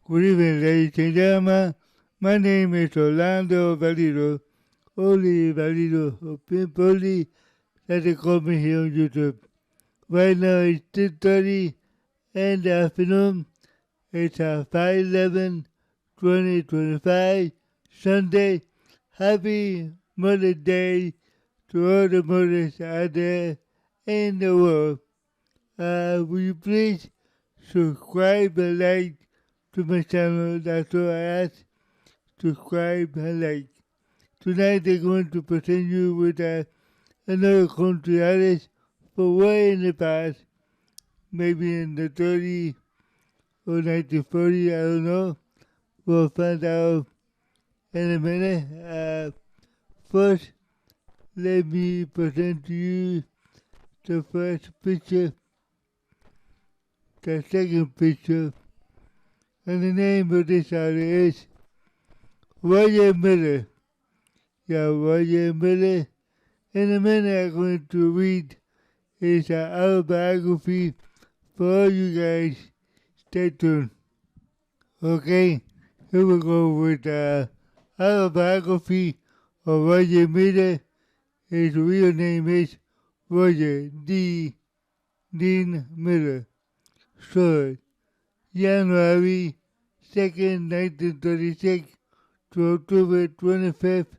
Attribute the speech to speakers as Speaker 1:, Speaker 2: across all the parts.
Speaker 1: Good evening, ladies and gentlemen. My name is Orlando Valido, Oli Valido, or Pimp Oli, as they call me here on YouTube. Right now it's 6:30 in the afternoon. It's 5/11/2025, Sunday. Happy Mother's Day to all the mothers out there in the world. Will you please subscribe and like to my channel? That's all I ask. Subscribe and like. Tonight they're going to present you with another country artist for way in the past, maybe in the 30s or 1940, I don't know. We'll find out in a minute. First, let me present to you the first picture, the second picture, and the name of this artist is Roger Miller. Yeah, Roger Miller. In a minute, I'm going to read his autobiography for all you guys. Stay tuned. Okay, here we go with the autobiography of Roger Miller. His real name is Roger Dean Miller. So, January 2nd, 1936 to October 25th,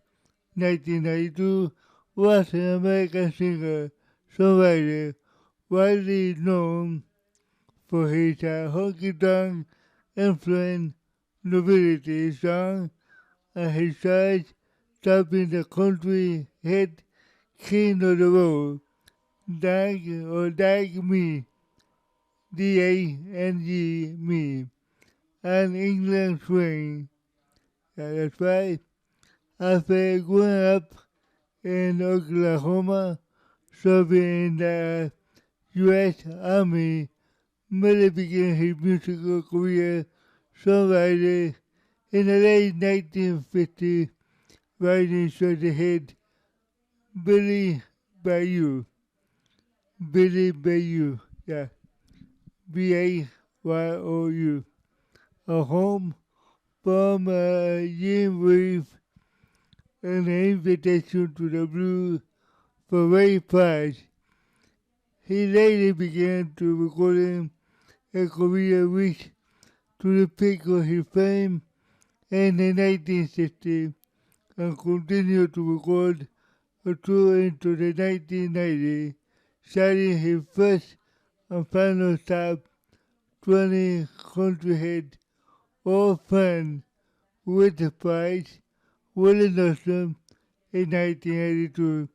Speaker 1: 1992, was an American singer, songwriter, widely known for his honky-tonk influence nobility song and his charge topping the country hit King of the Road, Dag Me, D-A-N-G Me, and England Swing. Yeah, that's right. After growing up in Oklahoma, serving in the U.S. Army, Miller began his musical career songwriter in the late 1950s, writing such a hit Billy Bayou, yeah, B-A-Y-O-U, a home from Jim Reeves, an invitation to the blues for Ray Price. He later began to recording a career which to the peak of his fame in the 1960s and continued to record a tour into the 1990s, citing his first and final top 20 country hit, All Fun with the Price, Willie Nelson in 1982.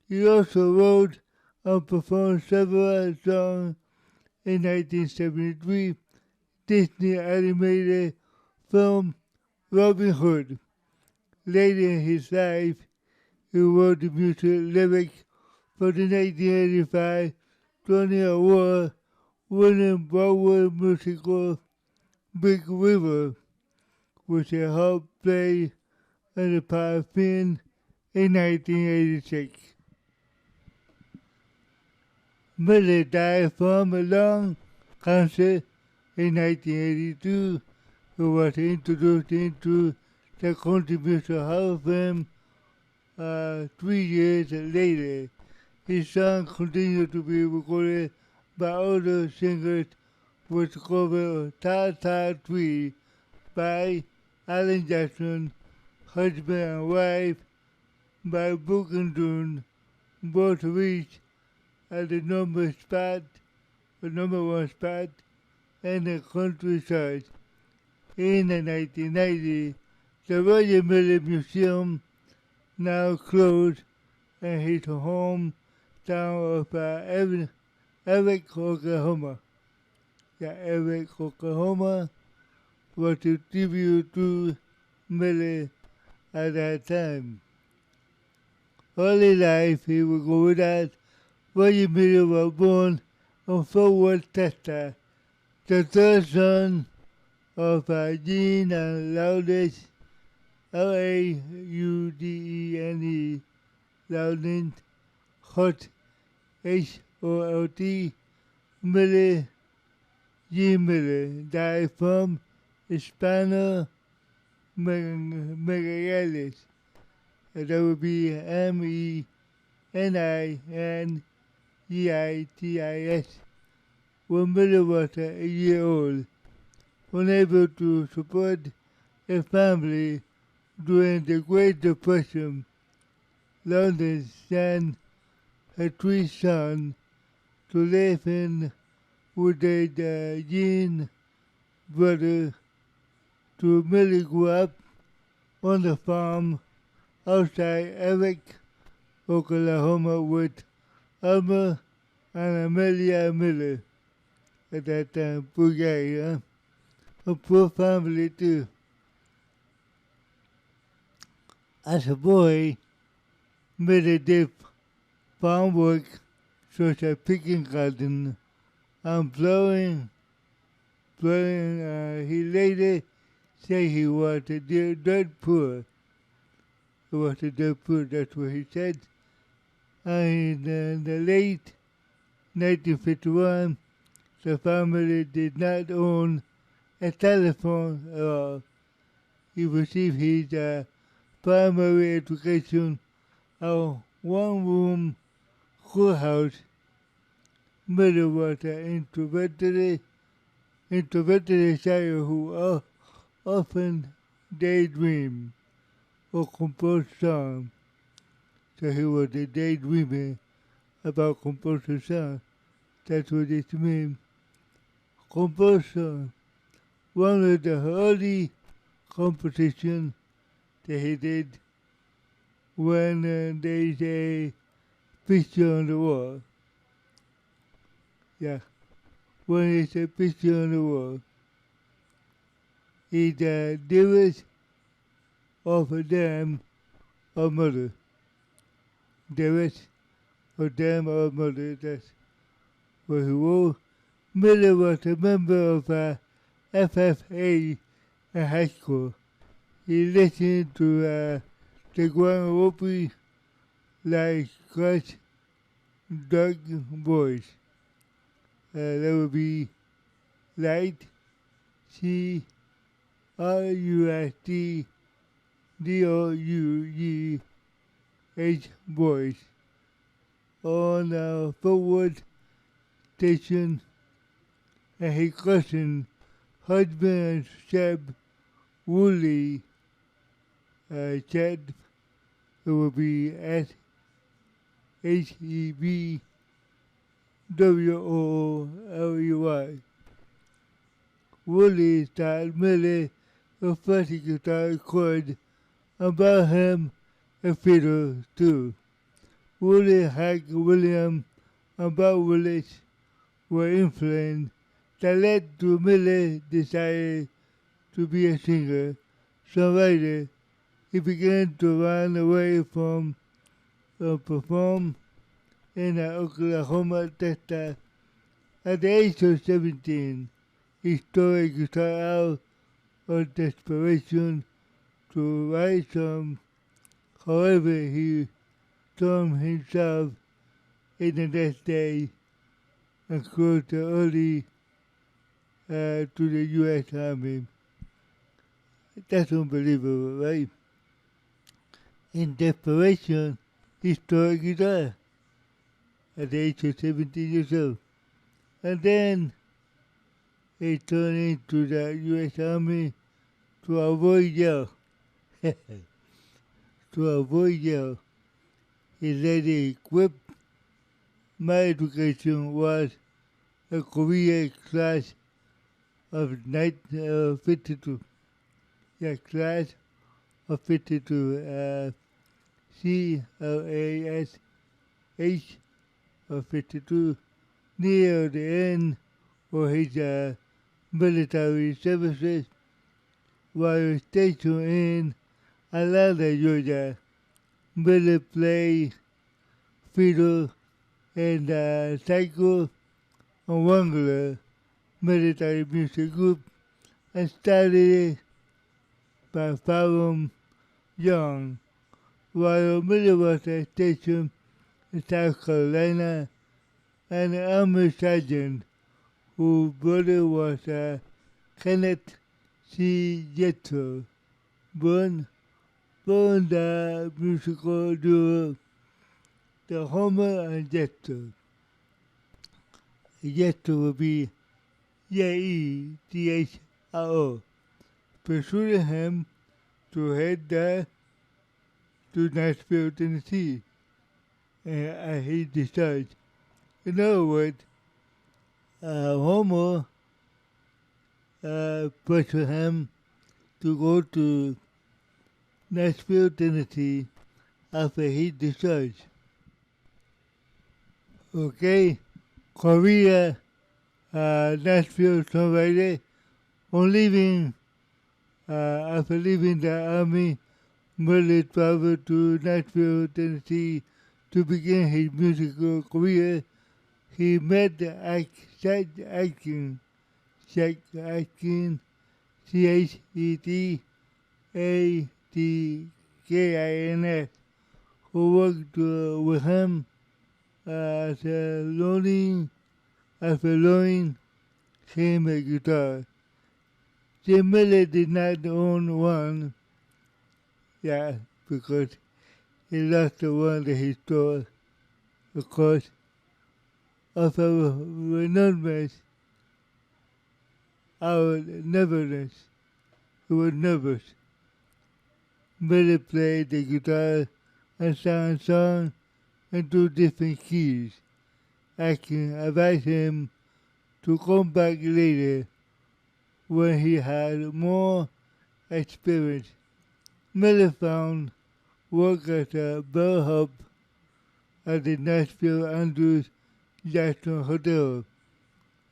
Speaker 1: He also wrote and performed several songs in 1973 Disney animated film Robin Hood. Later in his life, he wrote the music lyrics for the 1985 Tony Award winning Broadway musical Big River, which he helped play in the Park film in 1986. Miller died from a lung cancer in 1982, who was introduced into the Country Music Hall of Fame 3 years later. His song continued to be recorded by other singers with the cover of Ta Ta Tree by Alan Jackson, Husband and Wife by Book and Dune, both reached at the number spot the #1 spot in the countryside. In the 1990s, the William Miller Museum, now closed, and his hometown of Eric, Oklahoma. Yeah, Eric, Oklahoma was a tribute to Miller at that time. Early life, he was good at William Miller was born in Fort Worth, Texas, the third son of Jean and Loudon, Laudene, Loudon, Hot, Holt, Miller, G. Miller, died from spinal meningitis. That would be MENINGITIS. When Miller was a year old, unable to support a family during the Great Depression, London sent her three sons to live in with their Jean brother. To Miller grew up on the farm outside Eric, Oklahoma with Alma and Amelia Miller. At that time, poor guy, huh? A poor family too. As a boy, Miller did farm work such as picking cotton and plowing. He later said he was dirt poor. He was dirt poor, that's what he said. And in the late 1951, the family did not own a telephone at all. He received his primary education at a one-room schoolhouse. Miller was an introverted child who often daydreamed or composed songs. So he was a daydreamer about composing songs. That's what it means. Compose songs. One of the early compositions that he did when there's a picture on the wall. Yeah, when there's a picture on the wall. It's the dearest of them or mother. Dearest of them or mother, that's what he wrote. Miller was a member of FFA in high school. He listened to the Grand Opry like Scratch Dog Boys. That would be Light, CRUST Boys on Forward Station, and his cousin, husband and Sheb Woolley, Chad, it would be SHEBWOOLEY. Woolley taught Miller a first guitar chord and bought him a fiddle too. Woolley, Hank Williams, and Bob Willis were influenced that led to Miller desire to be a singer, songwriter. He began to run away from perform in Oklahoma, Texas. At the age of 17, he stole a guitar out of desperation to write songs. However, he turned himself in the next day and crossed early to the U.S. Army. That's unbelievable, right? In desperation, he stole a guitar at the age of 17 years old. And then he turned into the U.S. Army to avoid jail. To avoid jail. He later equipped. My education was a Korea class of 52. Yeah, class of 52. CLASH of 52. Near the end of his military services while stationed in Atlanta, Georgia. Miller played fiddle and cycle on Wrangler military music group and started by Fallon Young. While Miller was stationed in South Carolina, an army sergeant whose brother was Kenneth C. Jethro, born the musical duo the Homer and Jethro. Jethro will be Jethro, persuaded him to head there to Nashville, Tennessee, and he decided. In other words, Homer pressured him to go to Nashville, Tennessee after he decided. Okay, Korea, Nashville songwriter, after leaving the army, Miller traveled to Nashville, Tennessee to begin his musical career. He met Chet Atkins, ChetAtkins, who worked with him after learning him a guitar. Jim Miller did not own one, because he lost the one that he stole, of course, of our nervousness. He was nervous. Miller played the guitar and sang songs in 2 different keys. I can advise him to come back later when he had more experience. Miller found work as a bellhop at the Nashville Andrews Jackson Hotel,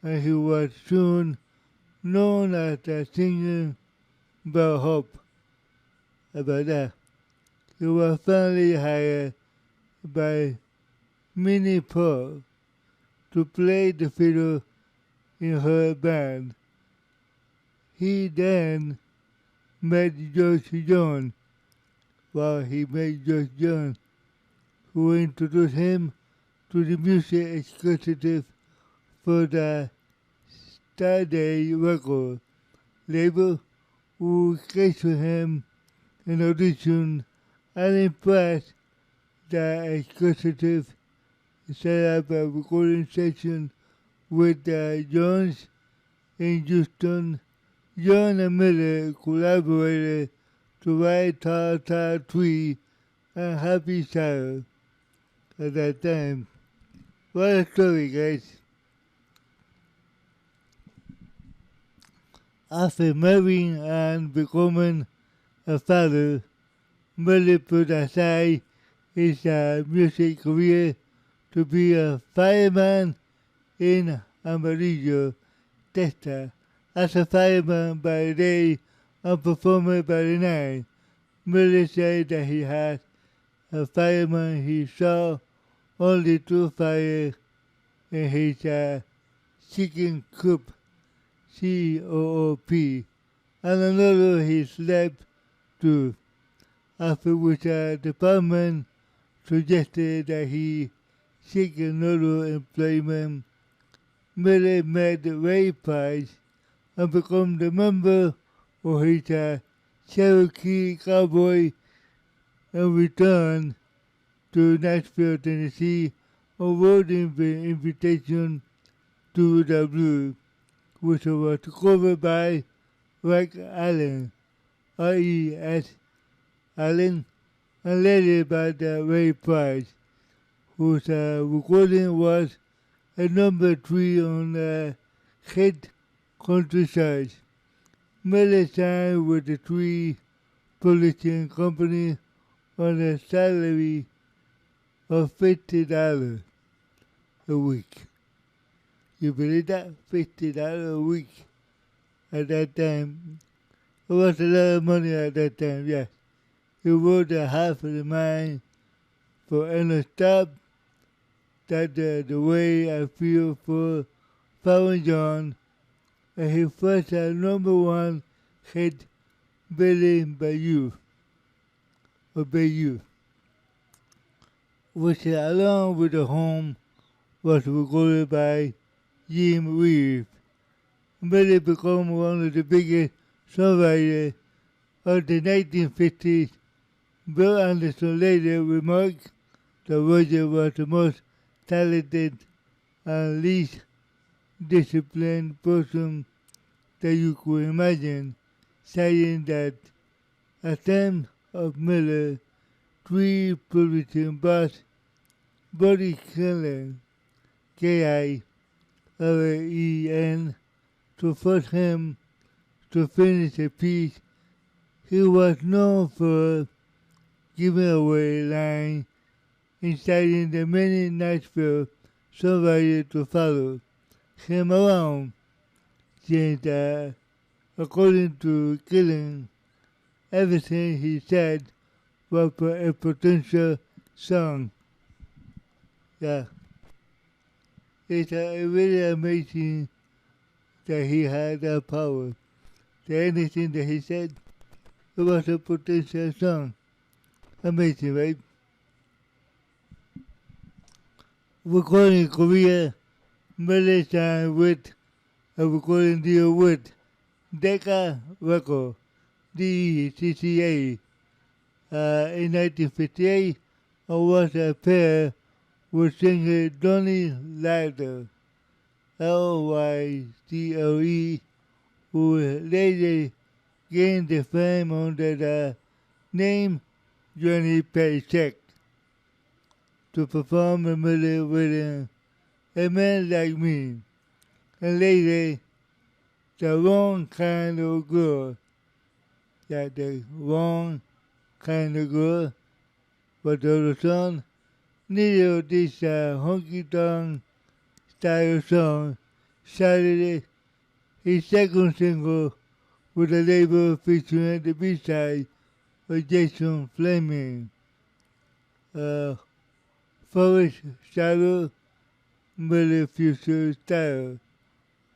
Speaker 1: and he was soon known as a singing bellhop. About that, he was finally hired by Minnie Pearl to play the fiddle in her band. He then met George Jones, who introduced him to the music executive for the Starday record label, who scheduled him an audition and impressed the executive set up a recording session with Jones in Houston. John and Miller collaborated to write Tar Tar Tree and Happy Child at that time. What a story, guys. After marrying and becoming a father, Miller put aside his music career to be a fireman in Amarillo, Texas. As a fireman by day and performer by the night, Miller said that he had a fireman he saw only 2 fires in his chicken coop, COOP, and another he slept through, after which the department suggested that he seek another employment. Miller met Ray Price and became the member of his Cherokee Cowboy and returned to Nashville, Tennessee, and wrote the invitation to the Blues, which was covered by Rex Allen, R.E.S. Allen, and later by the Ray Price, whose recording was a number 3 on the hit country charts. Miller signed with the three publishing company on a salary of $50 a week. You believe that? $50 a week at that time. It was a lot of money at that time, yes. He wrote a half of the mind for Ellen Stop, that the way I feel for Farron John, and he first had number 1 hit Billy Bayou, or Bayou, which along with the home was recorded by Jim Reeves. Billy became one of the biggest songwriters of the 1950s. Bill Anderson later remarked that Roger was the most talented and least disciplined person that you could imagine, saying that at the time of Miller, 3 publishing boss, Buddy Killen, Killen, to force him to finish a piece. He was known for giving away lines, inciting the many Nashville songwriters to follow him around, since according to Killen, everything he said was for a potential song. Yeah. It's really amazing that he had that power. That anything that he said, it was a potential song. Amazing, right? Recording career, Miller signed with a recording deal with Decca Records, DECCA, in 1958, and was a pair with singer Donnie Lytle, Lytle, who later gained the fame under the name Johnny Paycheck, to perform a melody with A Man Like Me, and later The Wrong Kind of Girl. Yeah, The Wrong Kind of Girl was the other song. Neither of these honky-tonk style songs started his second single with a label featuring the B-side of Jason Fleming. Forest Shadow Miller future style.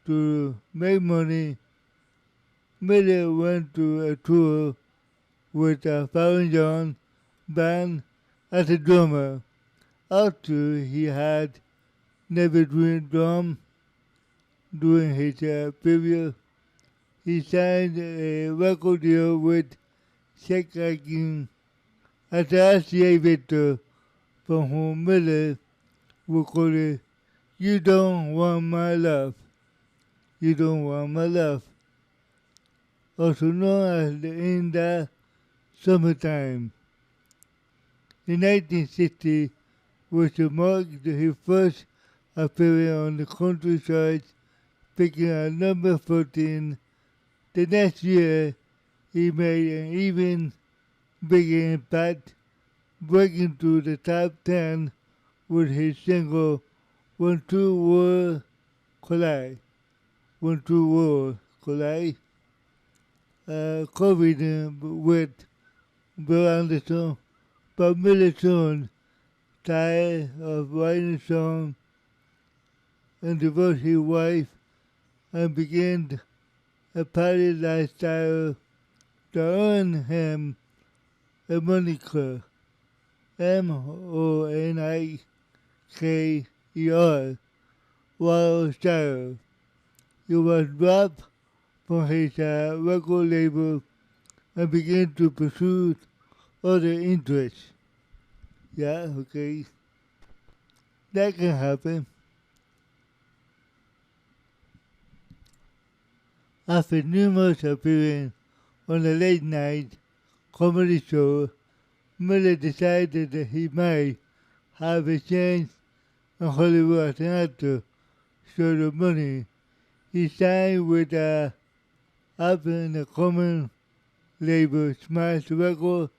Speaker 1: To make money, Miller went to a tour with Farron John band as a drummer. After he had never doing drum during his period, he signed a record deal with Shaking as the RCA Victor, from whom Miller recorded You Don't Want My Love. You Don't Want My Love, also known as In the Summertime. In 1960, which marked his first appearance on the country charts, picking at number 14. The next year, he made an even bigger impact, breaking to the top 10 with his single When Two Worlds Collide. When Two Worlds Collide, covered with Bill Anderson, but Miller soon tired of writing songs and divorced his wife and began a party lifestyle to earn him a moniker, Moniker, Wild Style. He was dropped from his record label and began to pursue other interests. Yeah, okay. That can happen. After numerous appearances on a late night comedy show, Miller decided that he might have a chance in Hollywood as an actor short of money. He signed with up in the common label Smash Record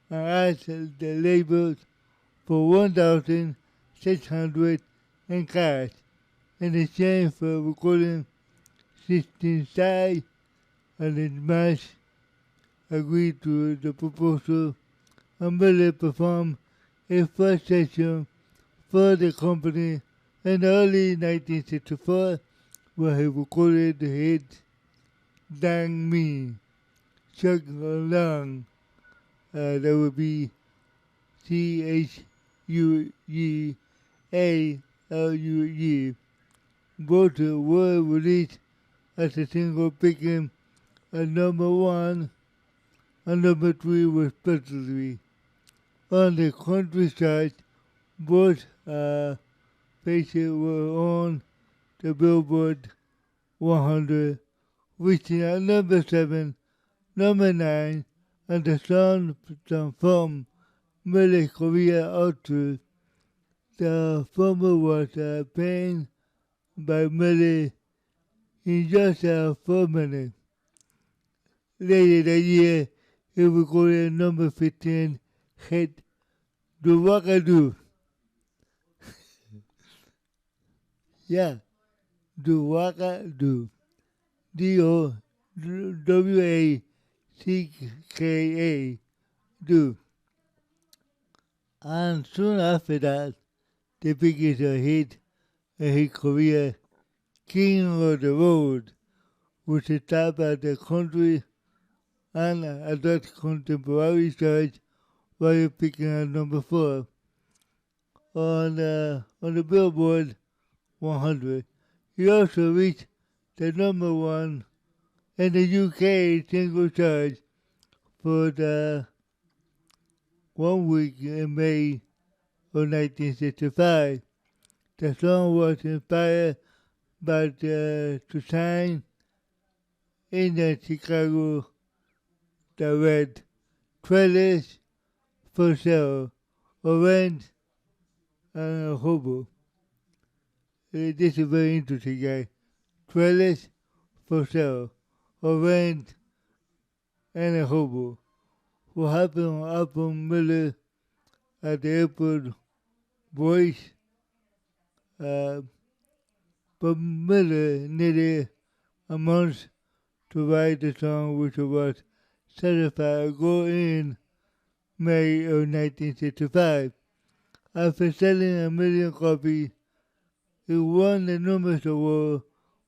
Speaker 1: and asked the label for 1,600 in cash in exchange for recording 16 sides, and the Smash agreed to the proposal and Miller performed a first session for the company in early 1964 where he recorded the hit Dang Me, Chuck Along, that would be Chuealue. Both were released as a single, picking at number one and number three respectively. On the countryside, both pages were on the Billboard 100, reaching at number 7, number 9, and the song from Millie Korea Outro. The former was penned by Millie in just 4 minutes. Later that year, he recorded number 15 hit Do Wakadoo. Yeah, Do Wakadoo. DOWACKA. Do. And soon after that, the biggest hit in his career, King of the Road, which is top at the country and adult contemporary charts while picking at number 4 on the Billboard 100. He also reached the number 1 in the UK single chart for the 1 week in May of 1965. The song was inspired by the sign in the Chicago that read, "Trailers for sale, or rent and a hobo." This is very interesting, guy. Trailers for sale, or rent and a hobo. What happened up on Miller at the airport voice, but Miller needed a month to write the song, which was certified gold in May of 1965. After selling 1 million copies, it won the numerous award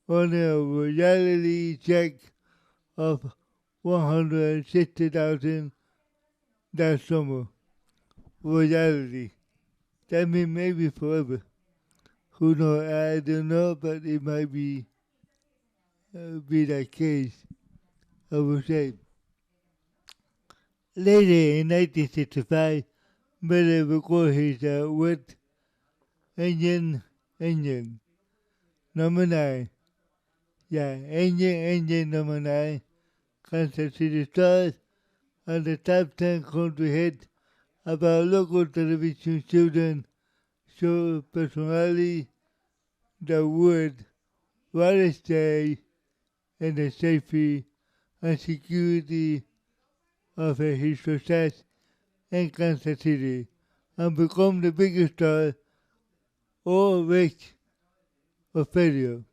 Speaker 1: on a royalty check of $160,000 that summer. Royalty. That means maybe forever. Who knows? I don't know, but it might be that case, I would say. Later in 1965, Miller recorded his Wet Engine, number 9. Yeah, Engine number 9. Kansas City Stars and the top 10 country hit about local television children show personality that would rather stay in the safety and security of his success in Kansas City and become the biggest star or rich or failure.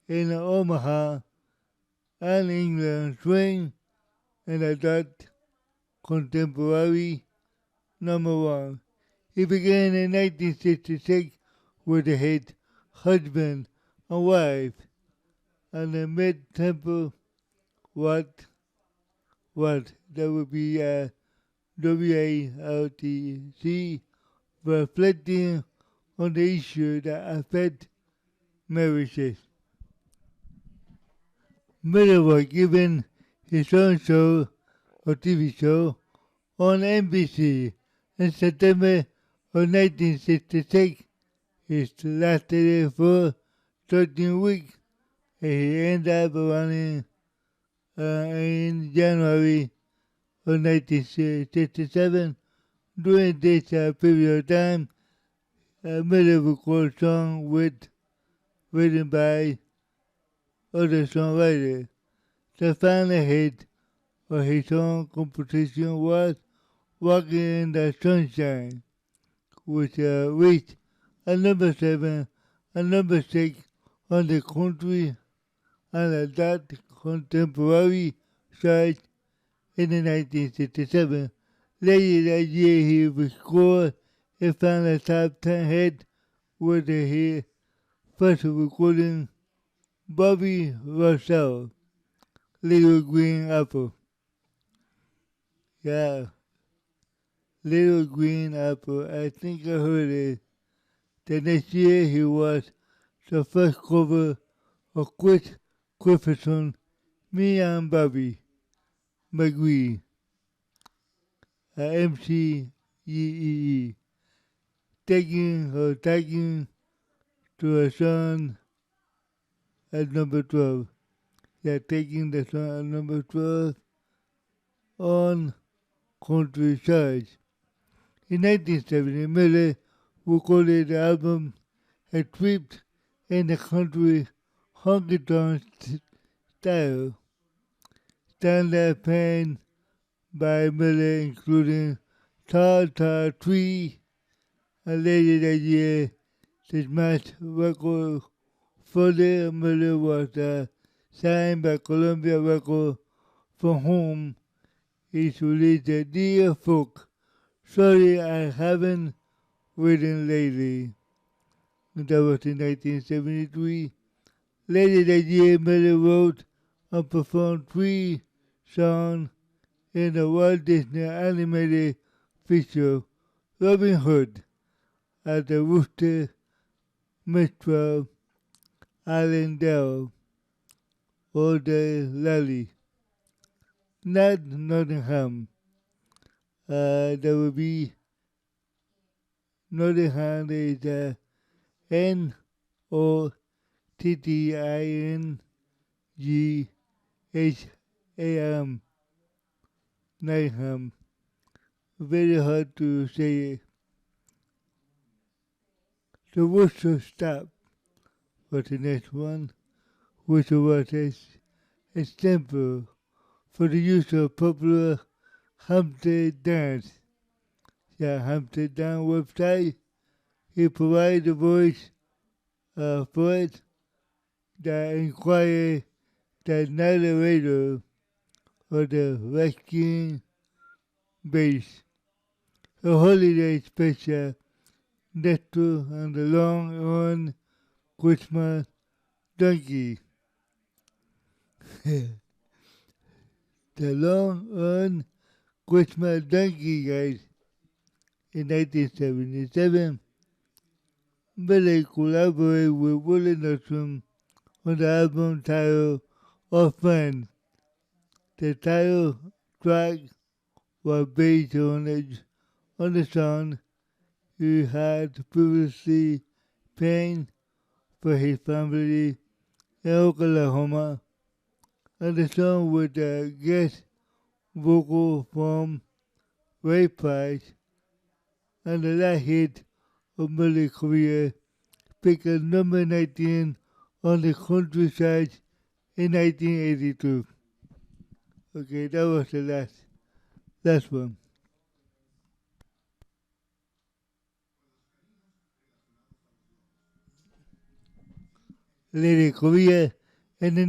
Speaker 1: In Omaha and England, swing and adult contemporary number 1. He began in 1966 with the hit Husband and Wife and the mid-tempo What, that would be WALTC, reflecting on the issue that affect marriages. Miller was given his own show or TV show on NBC in September of 1966. It lasted for 13 weeks and he ended up running in January of 1967. During this period of time, Miller recorded songs with written by other songwriters. The final hit of his song composition was Walking in the Sunshine, which reached a number 7 and number 6 on the country and adult contemporary chart in 1967. Later that year, he recorded and found a top 10 hit with his first recording, Bobby Russell, Little Green Apple. Yeah, Little Green Apple. I think I heard it. The next year, he was the first cover of Chris Christopherson, Me and Bobby McGree, MCEE, taking to a song at number 12. Yeah, taking the song at number 12 on country charts. In 1970, Miller recorded the album A Trip in the Country Honky-Tonk style. Standard penned by Miller including Tall Tall Tree, and later that year, the smash record further Miller was signed by Columbia Records, from whom he released the Dear Folk, Sorry I Haven't Written Lately. That was in 1973. Later that year, Miller wrote and performed 3 songs in the Walt Disney animated feature Robin Hood at the Rooster Minstrel Allendale or the Lally. Not Nottingham. There will be Nottingham is Nottingham. Nottingham. Very hard to say it. The Worcester stop for the next one, which was a sample for the use of popular Humpty Dance. The Humpty Dance website. He provides a voice for it that inquires the narrator or the rescuing base. A holiday special Nestor and the long-horned Christmas donkey. The long-horned Christmas donkey, guys. In 1977, Billy collaborated with Willie Nelson on the album titled Our Friends. The title track was based on the song he had previously penned for his family in Oklahoma, and the song with a guest vocal from Ray Price, and the last hit of Millie's career, peaked at number 19 on the country chart in 1982. Okay, that was the last one. Later career in the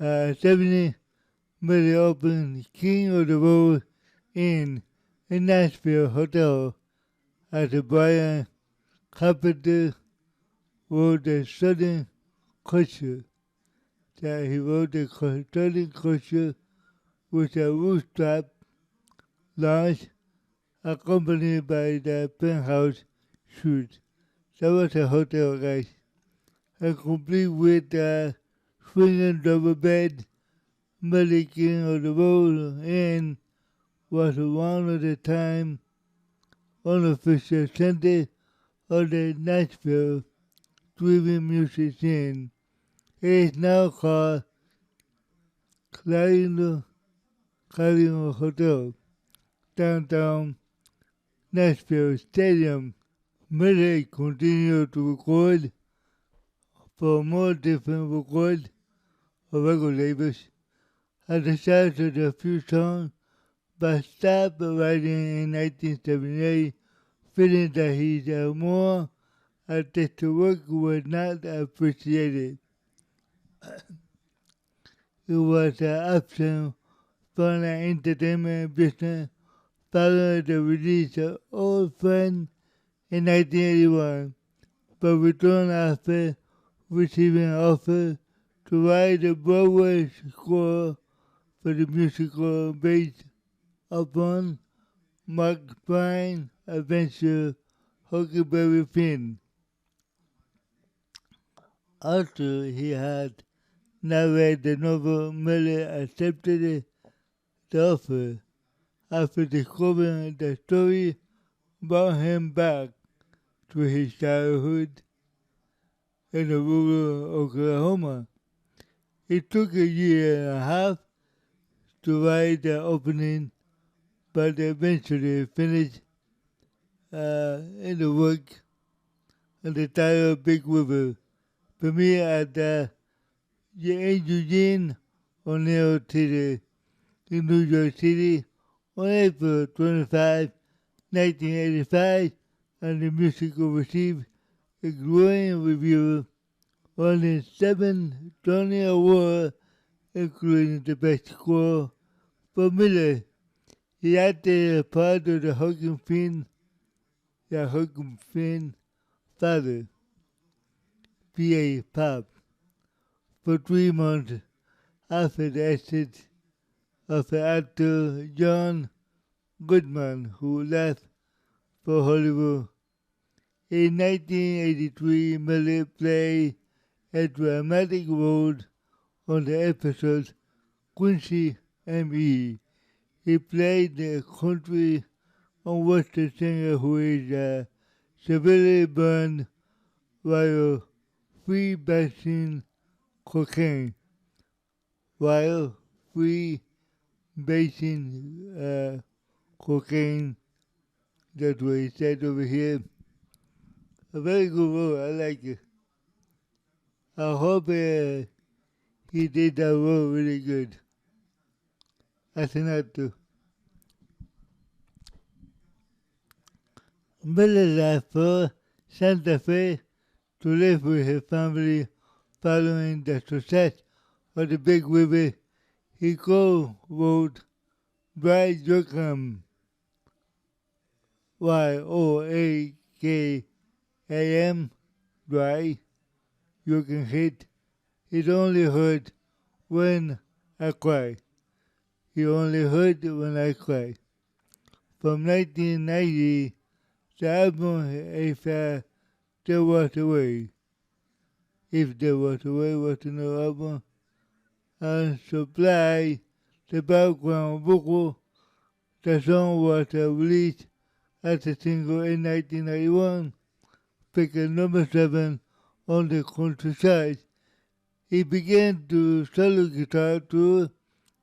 Speaker 1: 1970s, Millie opened King of the Road Inn in Nashville Hotel as Brian Carpenter wrote the Southern Culture. That he wrote the Southern Culture with a rooftop lounge accompanied by the penthouse suite. That was a hotel, guys. And complete with a swinging double bed, Millie King of the Road Inn was one of the time unofficial center of the Nashville driven music scene. It is now called Clarino Hotel, downtown Nashville Stadium. Millie continued to record for more different record or record labels. At the start of a few songs, but stopped writing in 1978, feeling that his more artistic work was not appreciated. It was an option for an entertainment business following the release of Old Friend in 1981, but returned after receiving an offer to write a Broadway score for the musical based upon Mark Twain's adventure Huckleberry Finn. After he had not read the novel, Miller accepted the offer. After discovering the story brought him back to his childhood in rural Oklahoma. It took a year and a half to write the opening, but eventually finished in the work and the title Big River premiered at the Eugene O'Neill Theater in New York City on April 25, 1985, and the musical received a glowing review, winning 7 Tony Awards, including the Best Score for Miller. He acted as part of the Huckleberry Finn father, P.A. Pop, for 3 months after the exit of actor John Goodman, who left for Hollywood. In 1983, Miller played a dramatic role on the episode Quincy M.E. He played the country and western singer who is severely burned while freebasing cocaine. While freebasing cocaine, that's what he said over here. A very good role, I like it. I hope he did that role really good. As an actor. Miller left for Santa Fe to live with his family following the success of the Big River. He co-wrote Dry Yoakam, Y-O-A-K-A-M, Dry, you can hit. It only hurt when I cry. He only hurt when I cry. From 1990, the album If There Was a Way. If There Was a Way was the new album. And Supply, the background vocal. The song was released as a single in 1991, picking number 7 on the country side. He began to solo guitar tour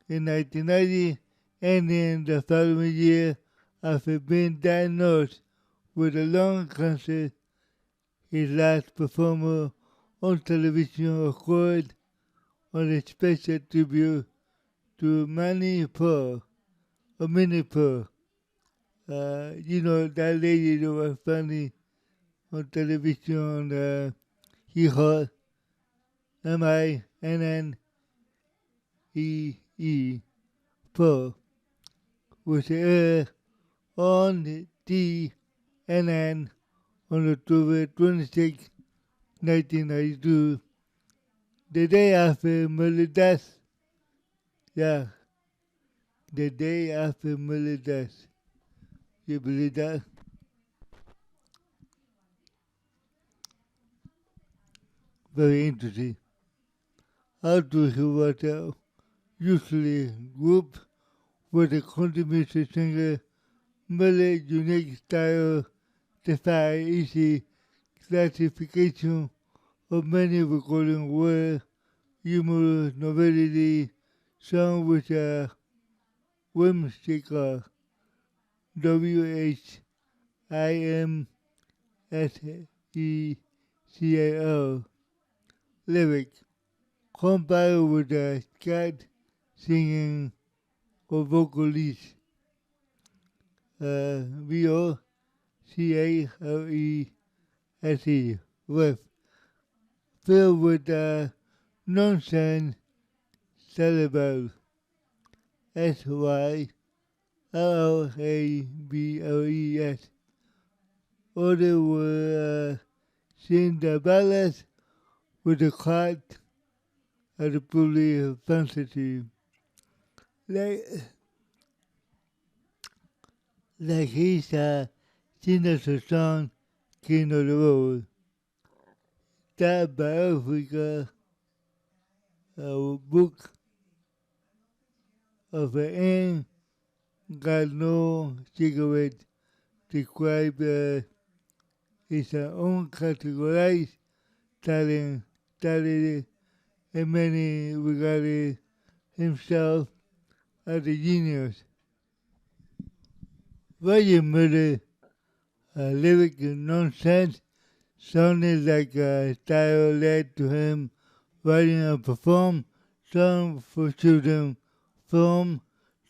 Speaker 1: in 1990, and in the following year, after being diagnosed with a lung cancer, his last performance on television occurred on a special tribute to Minnie Pearl. You know, that lady that was funny on television, He Her, Minnee, Pearl, was aired on TNN on October 26, 1992, the day after Miller's death. Yeah, the day after Miller's death. You believe that? Very interesting. Although he was usually grouped with a country music singer, Miller's unique style defied easy classification of many recordings were humorous novelty, sung with a whimsical WHIMSECAL lyric combined with a cat singing or vocalist. VOCALESE, with filled with nonsense syllables. SYLLABLES. Others will sing the ballads with the cat and the fully fantasy. Like, like he's a singing song, King of the Road. That biographical book of an ant got no cigarette described his own categorized talent, and many regarded himself as a genius. Roger Miller, lyric nonsense, sounded like a style led to him writing and perform songs for children from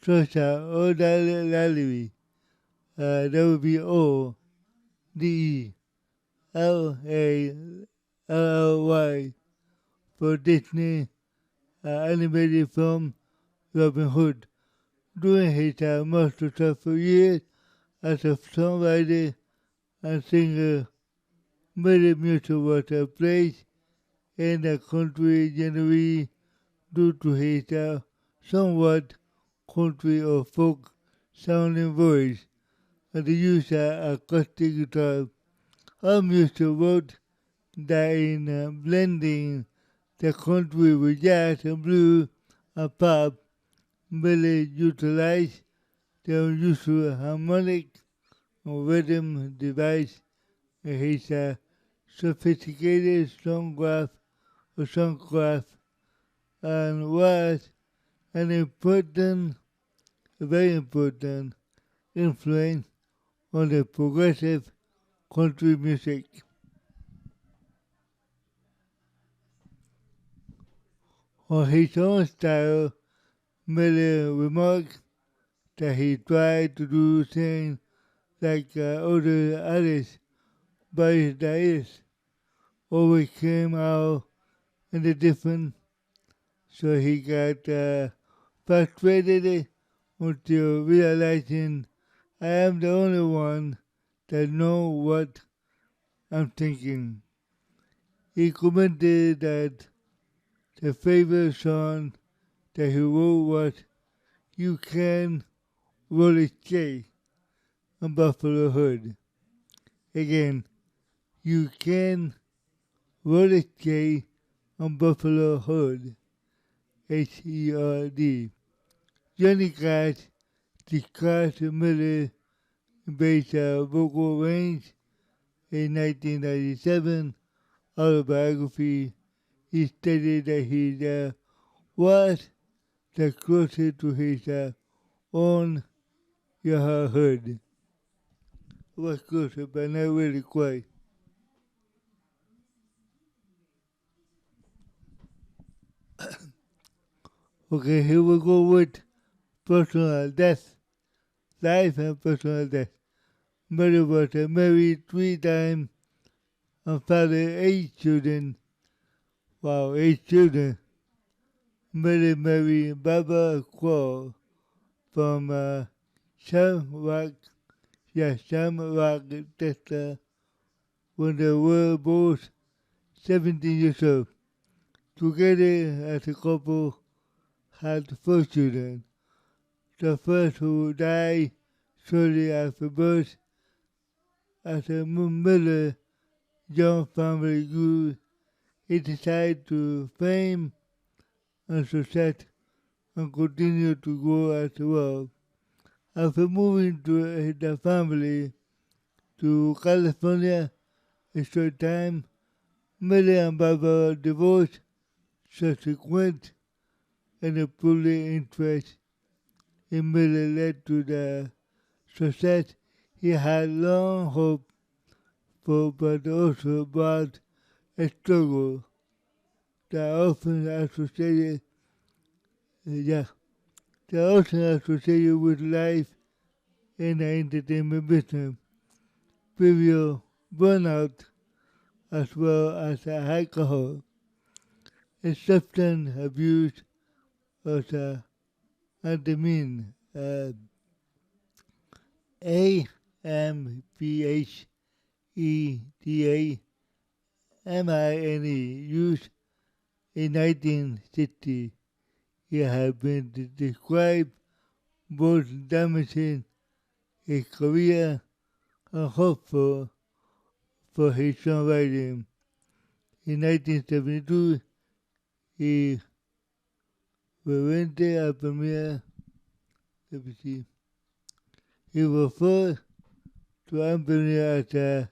Speaker 1: such as Oda Lallery. That would be ODELLALLY for Disney animated film Robin Hood. During his most successful years as a songwriter and singer, many music was placed in the country genre due to his somewhat country or folk sounding voice and the use of acoustic guitar. All music wrote that in blending the country with jazz and blues and pop, Billy utilized the unusual harmonic and rhythm device in his sophisticated songcraft and was an very important influence on the progressive country music. On his own style, Miller remarked that he tried to do things like other artists, but his ideas always came out in the different, so he got frustrated until realizing I am the only one that know what I'm thinking. He commented that the favorite song that he wrote was You Can Roll It J on Buffalo Hood. Again, You Can Roll It J on Buffalo Hood. HERD. Johnny Cash described Miller's bass vocal range in 1997 autobiography. He stated that he was the closest to his own Hood. Was closer, but not really quite. Okay, here we go with personal death. Life and personal death. Miller was married 3 times and fathered 8 children. Wow, 8 children. Miller married Barbara Kroll from Shamrock, Texas, when they were both 17 years old. Together as a couple had 4 children. The first who died shortly after birth. As the Miller young family grew, he decided to fame and success and continue to grow as well. After moving to the family to California a short time, Miller and Barbara divorced. Subsequent and a fully interest in Miller led to the success he had long hoped for, but also brought a struggle. that are often associated, yeah, that are often associated with life in the entertainment business, preview burnout, as well as alcohol and substance abuse or amphetamine, AMPHETA used in 1960. It has been described both damaging his career and hopeful for his songwriting. In 1972, he presented a premiere. Let me see. He was forced to accompany as a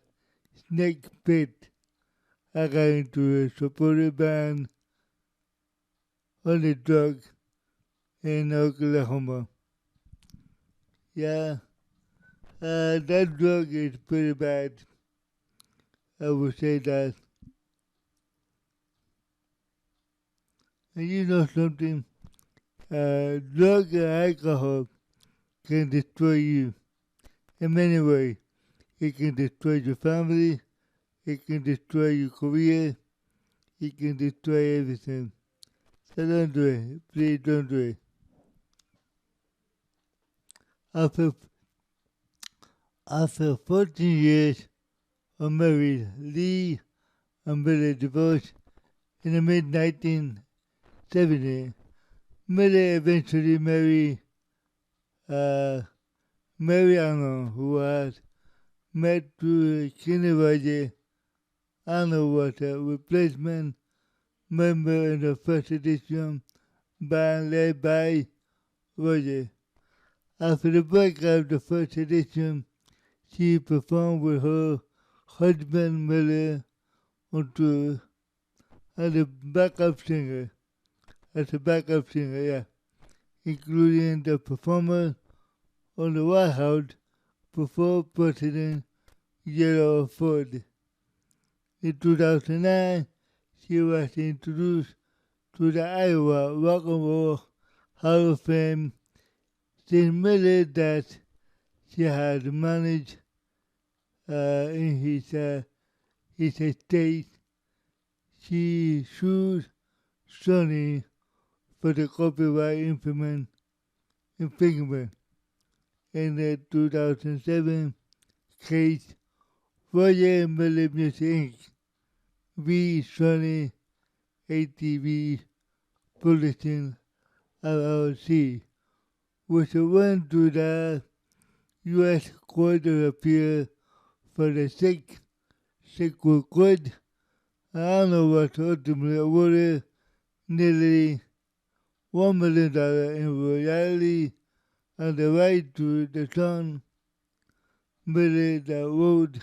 Speaker 1: snake pit, according to a supported band on the drug in Oklahoma. Yeah, that drug is pretty bad. I would say that. And you know something? Drug and alcohol can destroy you in many ways. It can destroy your family. It can destroy your career. It can destroy everything. So don't do it. Please don't do it. After, after 14 years of marriage, Lee and Billy divorced in the mid-1970s. Millie eventually married Mary Arnold, who was met through kindergarten. Arnold was a replacement member in the first edition band led by Roger. After the breakup of the first edition, she performed with her husband Miller on tour as a backup singer. Yeah, including the performance on the White House before President Gerald Ford. In 2009, she was introduced to the Iowa Rock and Roll Hall of Fame. Since Miller that she had managed in his estate, she sued Sony for the copyright infringement in the 2007 case Roger Miller Music Inc. v. Sony ATV Publishing LLC, which went to the U.S. Court of Appeal for the Sixth Circuit Court. Arnold was ultimately awarded nearly $1 million in royalties and the right to the song Miller that wrote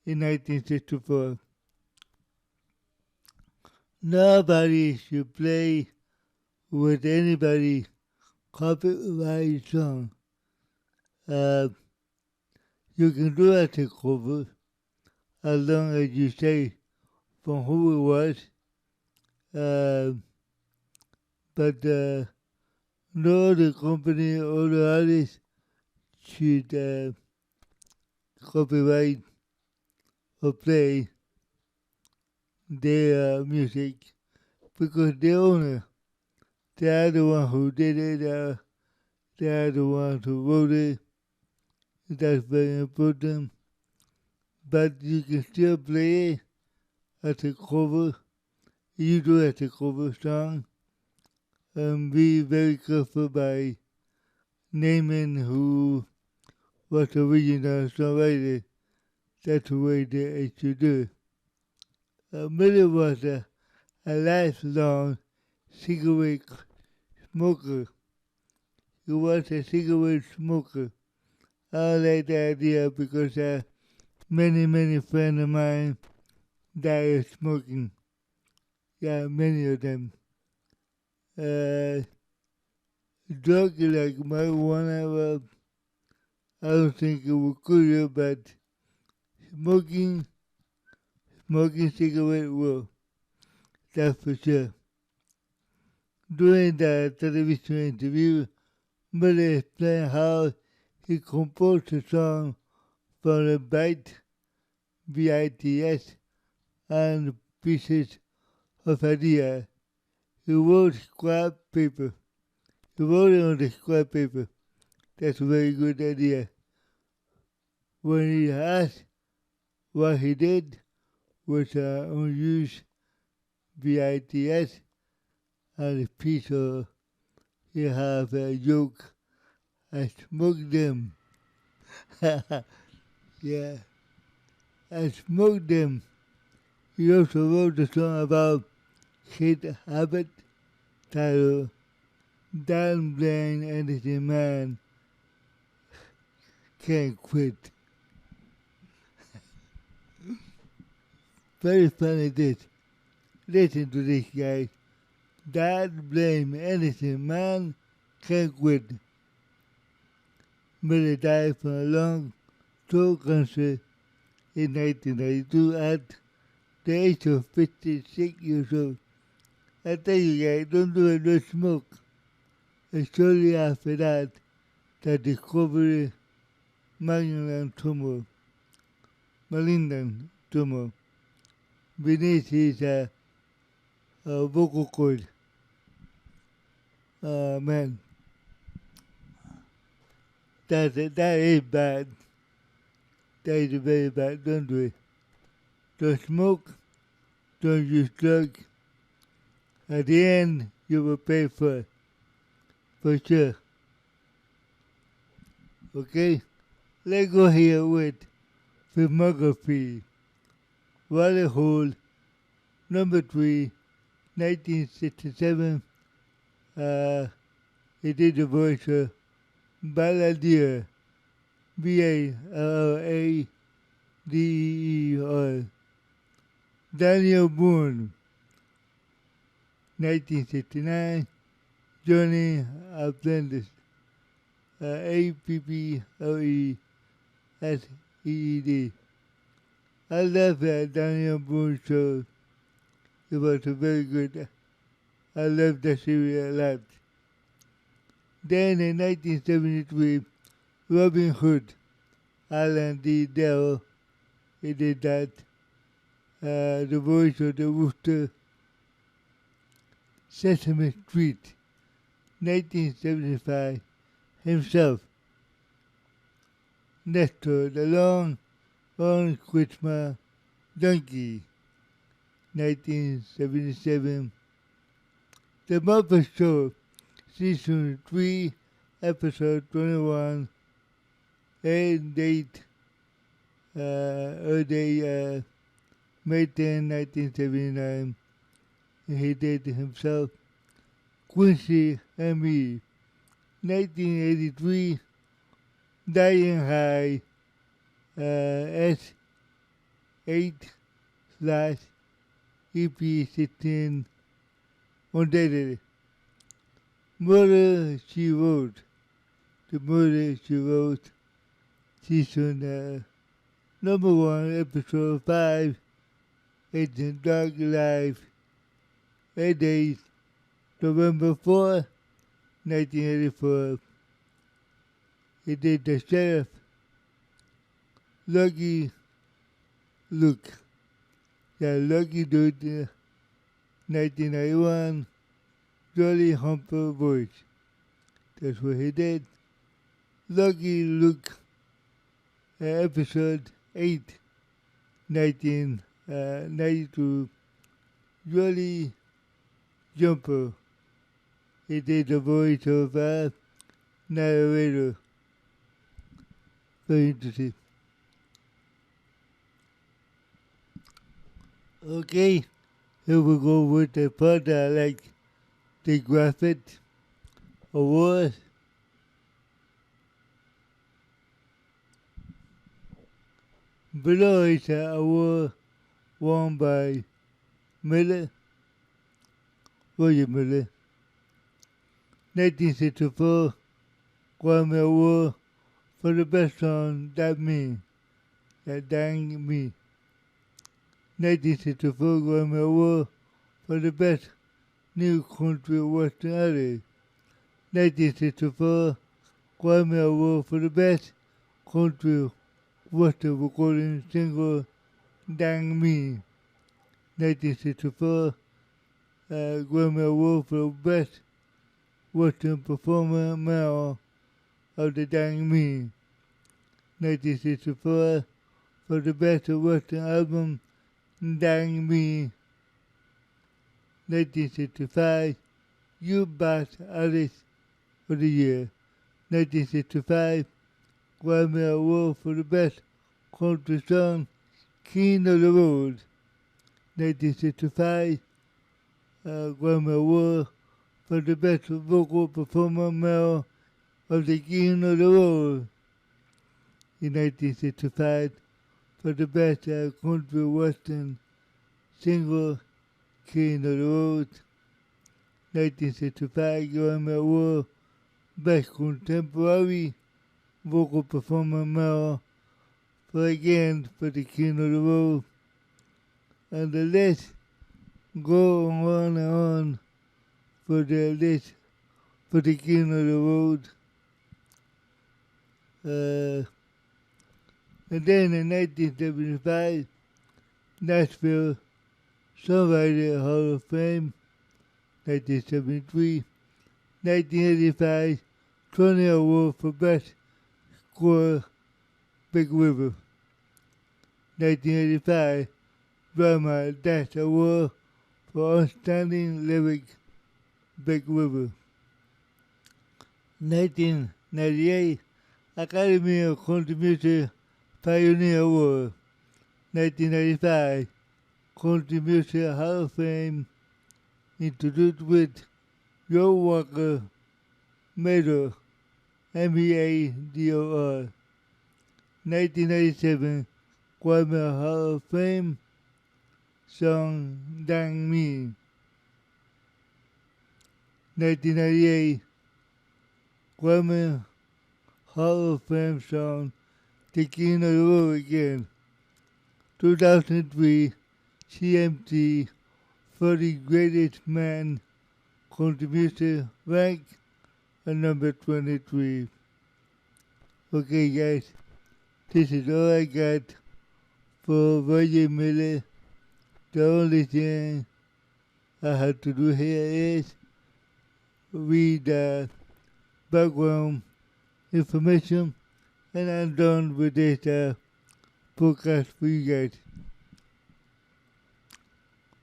Speaker 1: in 1964. Nobody should play with anybody copyright song. You can do a takeover as long as you say from who it was. But no other company or the artist should copyright or play their music because they own it. They are the one who did it. They are the ones who wrote it. That's very important. But you can still play it as a cover. You do as a cover song. And be very careful by naming who was the original songwriter. That's the way they should do it. Miller was a lifelong cigarette smoker. He was a cigarette smoker. I like the idea because many friends of mine died of smoking. Yeah, many of them. Drugs like marijuana, well, I don't think it was good, but smoking cigarette will. that's for sure. During the television interview, Miller explained how he composed the song from a BITS, and pieces of idea. He wrote scrap paper. He wrote it on the scrap paper. That's a very good idea. When he asked what he did was unused BITS and a piece of he have a joke. I smoked them. Yeah, I smoked them. He also wrote a song about his habit titled "Damn Blind Anything Man Can't Quit." Very funny this. Listen to this, guys. Don't blame anything, man. Can't quit. Miller died from a lung throat cancer in 1992 at the age of 56 years old. I tell you guys, don't do it, don't smoke. And shortly after that, the discovery malignant tumor beneath his vocal cord. Man, that is bad. That is very bad. Don't do it. Don't smoke. Don't use drugs. At the end, you will pay for sure. Okay? Let's go here with filmography. Rabbit Hole, number 3, 1967. He did the voice of Balladeer, Balladeer. Daniel Boone, 1969. Johnny Apprentice, Appleseed. I love that Daniel Boone show. It was a very good. I love the series a lot. Then in 1973, Robin Hood, Alan D. Dell, he did that. The voice of the Wooster, Sesame Street, 1975, himself. Nestor, the Long Orange Christmas Donkey, 1977. The Muppet Show, Season 3, Episode 21, and date, May 10, 1979. He did himself. Quincy M.E., 1983, Dying High, S8/EP16, Undated. Murder, She Wrote, The Murder, She Wrote, Season number 1, Episode 5, Agent Dark Life, 8 days, November 4, 1984. He did the Sheriff, Lucky Luke, Lucky Dude, 1991, Jolly Humper voice. That's what he did. Lucky Luke, Episode 8, 1992, Jolly Jumper. He did the voice of narrator. Very interesting. Okay, here we go with the part that I like, the Graphic Awards. Below is an award won by Miller, William Miller. 1964 Grammy Award for the best song, That Dang Me. 1964 Grammy Award for the best new country western artist. 1964 Grammy Award for the best country western recording single Dang Me. 1964 Grammy Award for the best western performer male of the Dang Me. 1964 for the best western album Dang Me. 1965 You Best Artist of the Year. 1965 Grammy Award for the best country song King of the Road. 1965 Grammy Award for the best vocal performer male of the King of the Road. In 1965 for the best country western single King of the Road. 1965 Grammy Award Best Contemporary Vocal Performer Male for the King of the Road. And the list go on and on for the list for the King of the Road. And then in 1975, Nashville Songwriter Hall of Fame. 1973, 1985, Tony Award for Best Score, Big River. 1985, Drama Dash Award for Outstanding Lyric, Big River. 1998, Academy of Country Music Pioneer Award. 1995, Country Music Hall of Fame, introduced with Joe Walker Medal, MEADOR. 1997, Grammy Hall of Fame, song Dang Me. 1998, Grammy Hall of Fame song The King of the Road Again. 2003, CMT 40 Greatest Man Contributor rank at number 23. Okay guys, this is all I got for Roger Miller. The only thing I have to do here is read the background information, and I'm done with this podcast for you guys.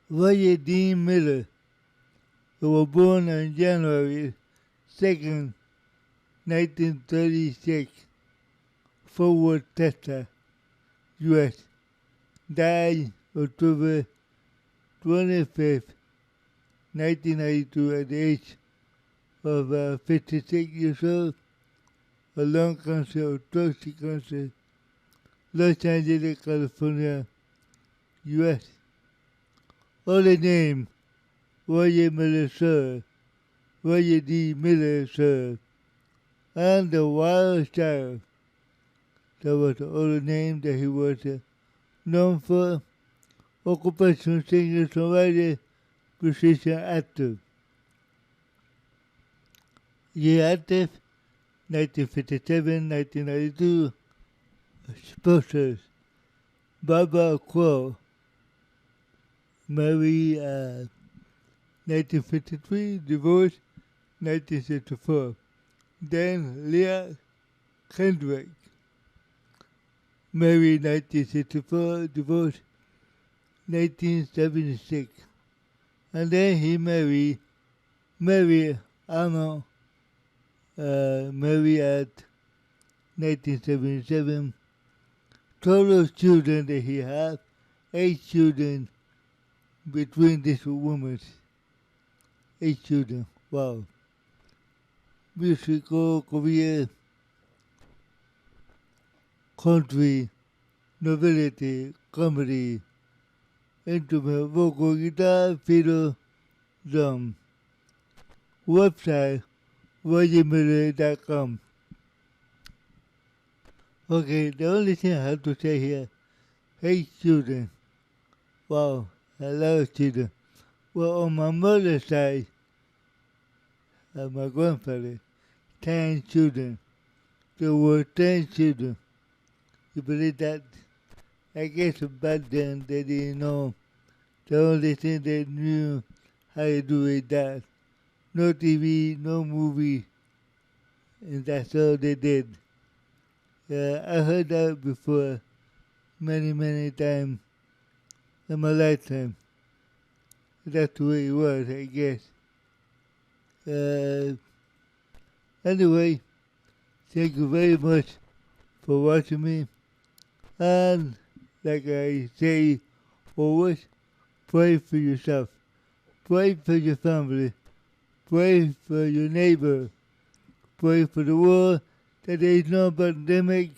Speaker 1: Roger Dean Miller, who was born on January 2nd, 1936, Fort Worth, Texas, U.S., died October 25th, 1992 at the age of 56 years old, of lung cancer or toxic cancer, Los Angeles, California, U.S. Other name, Roger Miller, sir, Roger D. Miller, sir, and the Wild Child. That was the other name that he was known for. Occupation singer, songwriter, musician, actor. Year active, 1957, 1992. Sponsors, Barbara Crow, married 1953, divorced 1964. Then Leah Kendrick, married 1964, divorced 1976. And then he married Arnold, married at 1977. Total children that he had, 8 children between these women. 8 children, wow. Musical career, country, novelty, comedy, instrument, vocal, guitar, fiddle, drum. Website, rogermiller.com. Okay, the only thing I have to say here, 8 children. Wow, I love children. Well, on my mother's side, my grandfather, 10 children. There were 10 children. You believe that? I guess back then they didn't know. The only thing they knew how to do is that. No TV, no movie, and that's all they did. I heard that before many, many times in my lifetime. That's the way it was, I guess. Uh, anyway, thank you very much for watching me. And like I say always, pray for yourself. Pray for your family. Pray for your neighbor. Pray for the world that there is no pandemic,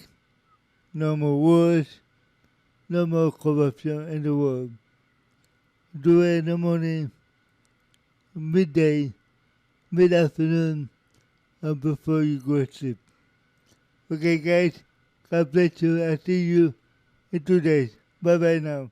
Speaker 1: no more wars, no more corruption in the world. Do it in the morning, midday, mid-afternoon, and before you go to sleep. Okay, guys, God bless you. I'll see you in 2 days. Bye-bye now.